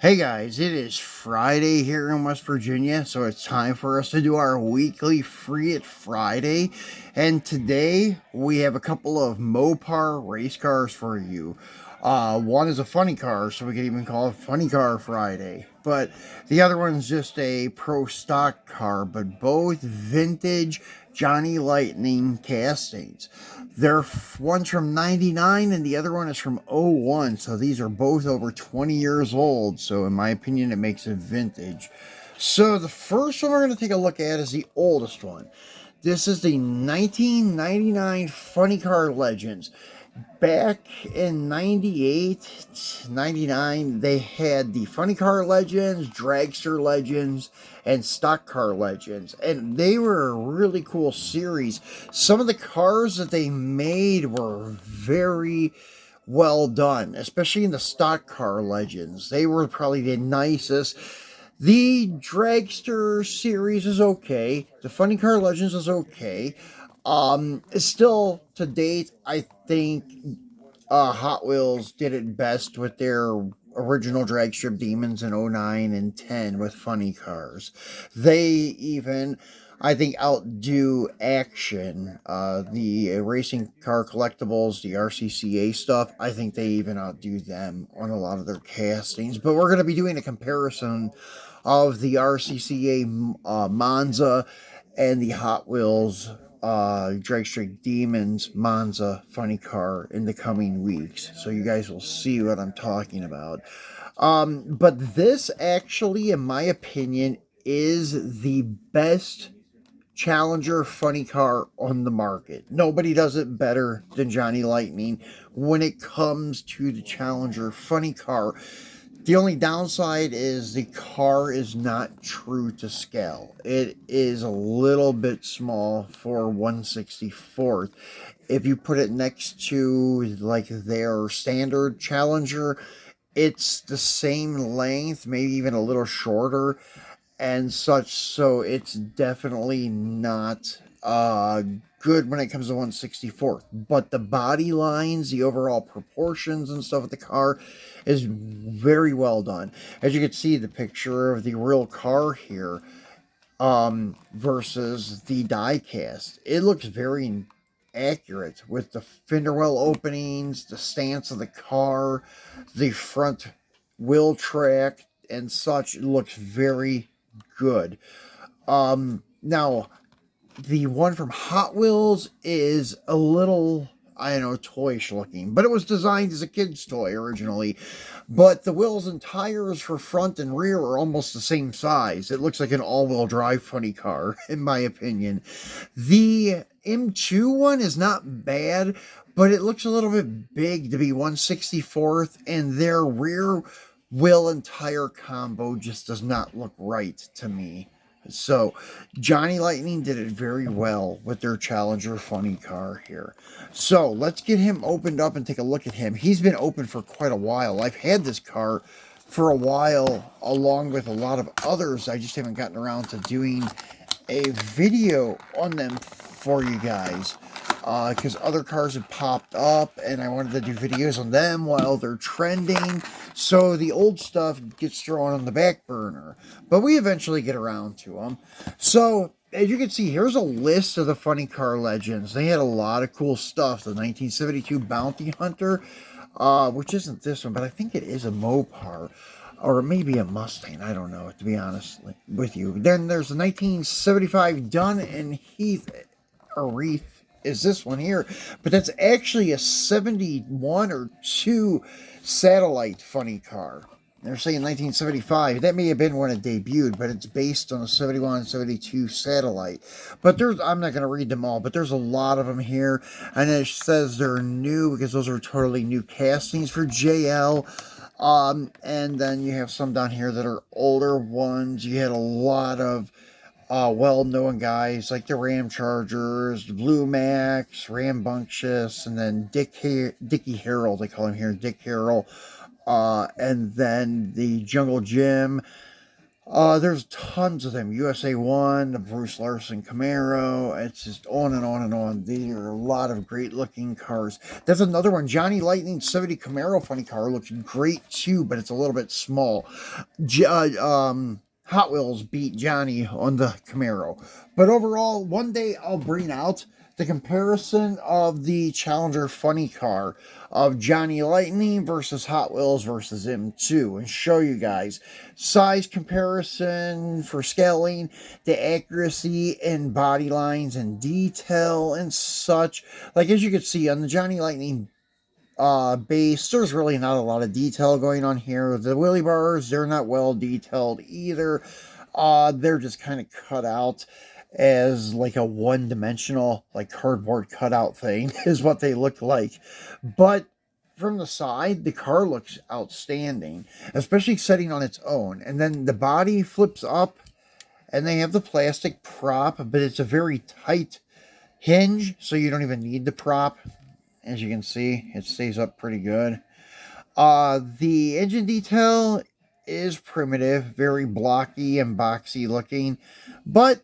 Hey guys, it is Friday here in West Virginia, so it's time for us to do our weekly Free It Friday. And today we have a couple of Mopar race cars for you. One is a funny car, so we could even call it Funny Car Friday. But the other one's just a pro stock car, but both vintage Johnny Lightning castings. One's from 99 and the other one is from '01. So these are both over 20 years old. So in my opinion, it makes it vintage. So the first one we're going to take a look at is the oldest one. This is the 1999 Funny Car Legends. Back in 98, 99, they had the Funny Car Legends, Dragster Legends, and Stock Car Legends. And they were a really cool series. Some of the cars that they made were very well done, especially in the Stock Car Legends. They were probably the nicest. The Dragster series is okay. The Funny Car Legends is okay. Still to date, I think Hot Wheels did it best with their original drag strip demons in '09 and 10 with funny cars. They even, I think, outdo Action, the racing car collectibles, the RCCA stuff. I think they even outdo them on a lot of their castings. But we're going to be doing a comparison of the RCCA Monza and the Hot Wheels Drag Strike Demons Monza funny car in the coming weeks. So you guys will see what I'm talking about. But this actually, in my opinion, is the best Challenger funny car on the market. Nobody does it better than Johnny Lightning when it comes to the Challenger funny car. The only downside is the car is not true to scale. It is a little bit small for 1/64th. If you put it next to like their standard Challenger, it's the same length, maybe even a little shorter and such. So it's definitely not good when it comes to 1/64th. But the body lines, the overall proportions and stuff of the car is very well done. As you can see, the picture of the real car here versus the diecast, it looks very accurate with the fender well openings, the stance of the car, the front wheel track and such. It looks very good. Now the one from Hot Wheels is a little, I don't know, toyish looking, but it was designed as a kid's toy originally. But the wheels and tires for front and rear are almost the same size. It looks like an all-wheel drive funny car, in my opinion. The M2 one is not bad, but it looks a little bit big to be 1/64th, and their rear wheel and tire combo just does not look right to me. So, Johnny Lightning did it very well with their Challenger funny car here. So, let's get him opened up and take a look at him. He's been open for quite a while. I've had this car for a while, along with a lot of others. I just haven't gotten around to doing a video on them for you guys. Because other cars have popped up and I wanted to do videos on them while they're trending. So the old stuff gets thrown on the back burner. But we eventually get around to them. So as you can see, here's a list of the funny car legends. They had a lot of cool stuff. The 1972 Bounty Hunter, which isn't this one, but I think it is a Mopar. Or maybe a Mustang, I don't know, to be honest with you. Then there's the 1975 Dunn and Heath, or Reith, is this one here. But that's actually a 71 or 2 satellite funny car. They're saying 1975. That may have been when it debuted, but it's based on a 71 72 satellite. But I'm not going to read them all, but there's a lot of them here. And it says they're new because those are totally new castings for JL. And then you have some down here that are older ones. You had a lot of well-known guys like the Ram Chargers, Blue Max, Rambunctious, and then Dickie Harrell, they call him here, Dick Harrell, and then the Jungle Jim, There's tons of them. USA 1, the Bruce Larson Camaro. It's just on and on and on. There are a lot of great looking cars. There's another one. Johnny Lightning 70 Camaro funny car. Looks great too, but it's a little bit small. Hot Wheels beat Johnny on the Camaro. But overall, one day I'll bring out the comparison of the Challenger funny car of Johnny Lightning versus Hot Wheels versus M2 and show you guys size comparison for scaling, the accuracy and body lines and detail and such. Like as you can see on the Johnny Lightning base, there's really not a lot of detail going on here. The wheelie bars, they're not well detailed either. They're just kind of cut out as like a one-dimensional, like cardboard cutout thing is what they look like. But from the side, the car looks outstanding, especially sitting on its own. And then the body flips up, and they have the plastic prop, but it's a very tight hinge, so you don't even need the prop. As you can see, it stays up pretty good. The engine detail is primitive, very blocky and boxy looking, but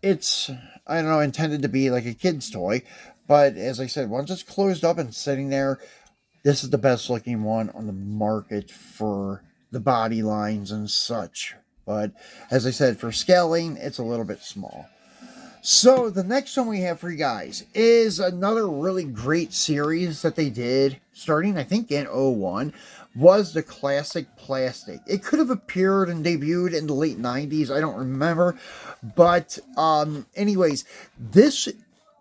it's, I don't know, intended to be like a kid's toy. But as I said, once it's closed up and sitting there, this is the best looking one on the market for the body lines and such. But as I said, for scaling, it's a little bit small. So the next one we have for you guys is another really great series that they did starting, I think, in 01, was the Classic Plastic. It could have appeared and debuted in the late 90s. I don't remember. But anyways, this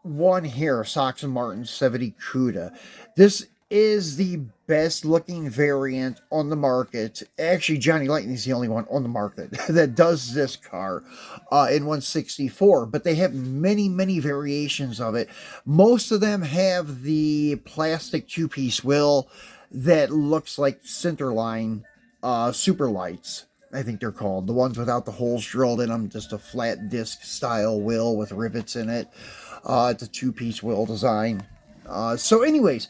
one here, Sox and Martin 70 CUDA. This is the best looking variant on the market. Actually, Johnny Lightning is the only one on the market that does this car in 164, but they have many, many variations of it. Most of them have the plastic two-piece wheel that looks like centerline super lights. I think they're called. The ones without the holes drilled in them, just a flat disc style wheel with rivets in it. It's a two-piece wheel design. So anyways,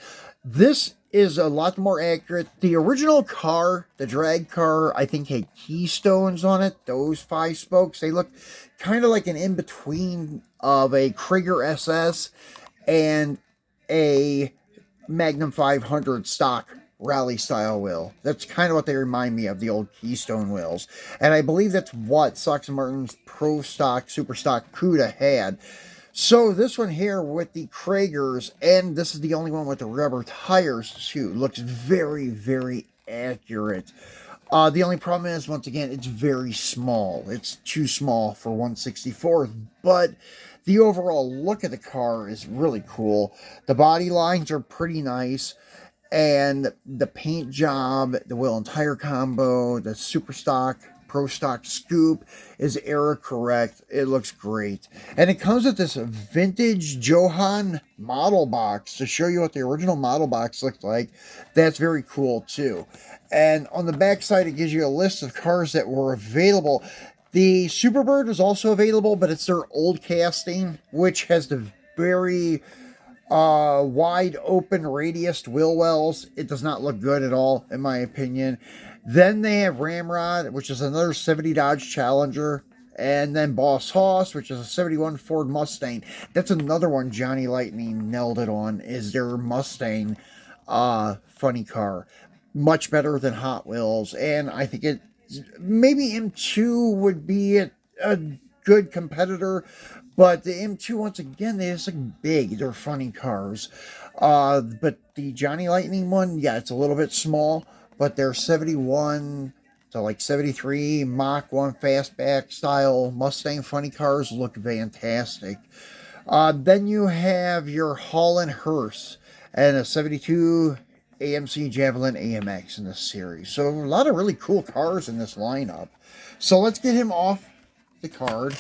this is a lot more accurate. The original car, the drag car, I think had keystones on it. Those 5 spokes, they look kind of like an in-between of a Krieger SS and a Magnum 500 stock rally style wheel. That's kind of what they remind me of, the old Keystone wheels. And I believe that's what Sox and Martin's Pro Stock, Super Stock CUDA had. So this one here with the Kriegers, and this is the only one with the rubber tires too, looks very, very accurate. The only problem is, once again, it's very small. It's too small for 164, but the overall look of the car is really cool. The body lines are pretty nice, and the paint job, the wheel and tire combo, the Super Stock, Pro Stock scoop is era correct. It looks great. And it comes with this vintage Johann model box to show you what the original model box looked like. That's very cool too. And on the back side, it gives you a list of cars that were available. The Superbird was also available, but it's their old casting, which has the very wide open radius wheel wells. It does not look good at all, in my opinion. Then they have Ramrod, which is another 70 Dodge Challenger. And then Boss Hoss, which is a 71 Ford Mustang. That's another one Johnny Lightning nailed it on, is their Mustang funny car. Much better than Hot Wheels. And I think it, maybe M2 would be a good competitor. But the M2, once again, they just look big. They're funny cars. But the Johnny Lightning one, yeah, it's a little bit small. But they're 71 to like 73 Mach 1 fastback style Mustang funny cars look fantastic. Then you have your Holland Hearse and a 72 AMC Javelin AMX in this series. So a lot of really cool cars in this lineup. So let's get him off the card.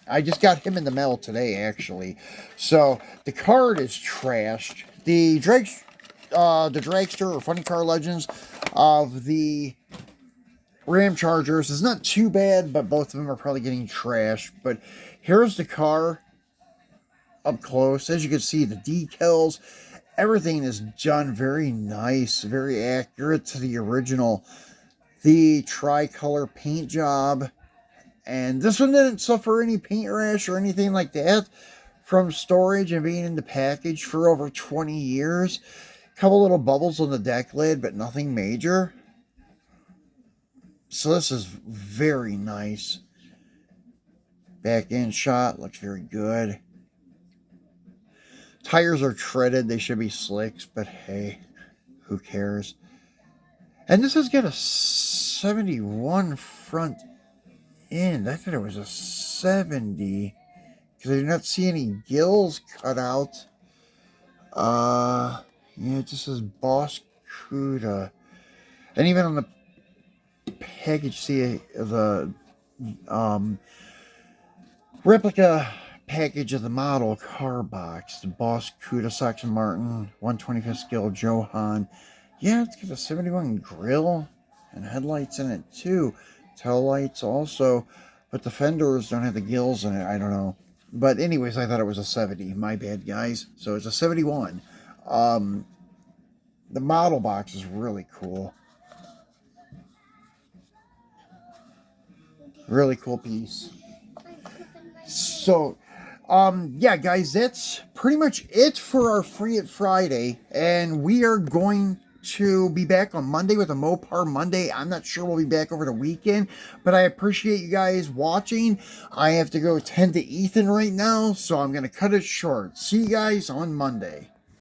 I just got him in the mail today, actually. So the card is trashed. The dragster or funny car legends of the Ram Chargers is not too bad, but both of them are probably getting trashed. But here's the car up close. As you can see, the decals, everything is done very nice, very accurate to the original. the tricolor paint job. And this one didn't suffer any paint rash or anything like that from storage and being in the package for over 20 years. A couple little bubbles on the deck lid, but nothing major. So this is very nice. Back end shot looks very good. Tires are treaded. They should be slicks, but hey, who cares? And this has got a 71 front end. I thought it was a 70 because I do not see any gills cut out. Yeah, it just says Boss Cuda. And even on the package, see the replica package of the model car box. The Boss Cuda Saxon Martin 125th scale Johann. Yeah, it's got a 71 grill and headlights in it too. Tail lights also, but the fenders don't have the gills in it. I don't know. But anyways, I thought it was a 70. My bad, guys. So it's a 71. The model box is really cool. Really cool piece. So, yeah, guys, that's pretty much it for our Free It Friday. And we are going to be back on Monday with a Mopar Monday. I'm not sure we'll be back over the weekend, but I appreciate you guys watching. I have to go tend to Ethan right now, so I'm going to cut it short. See you guys on Monday.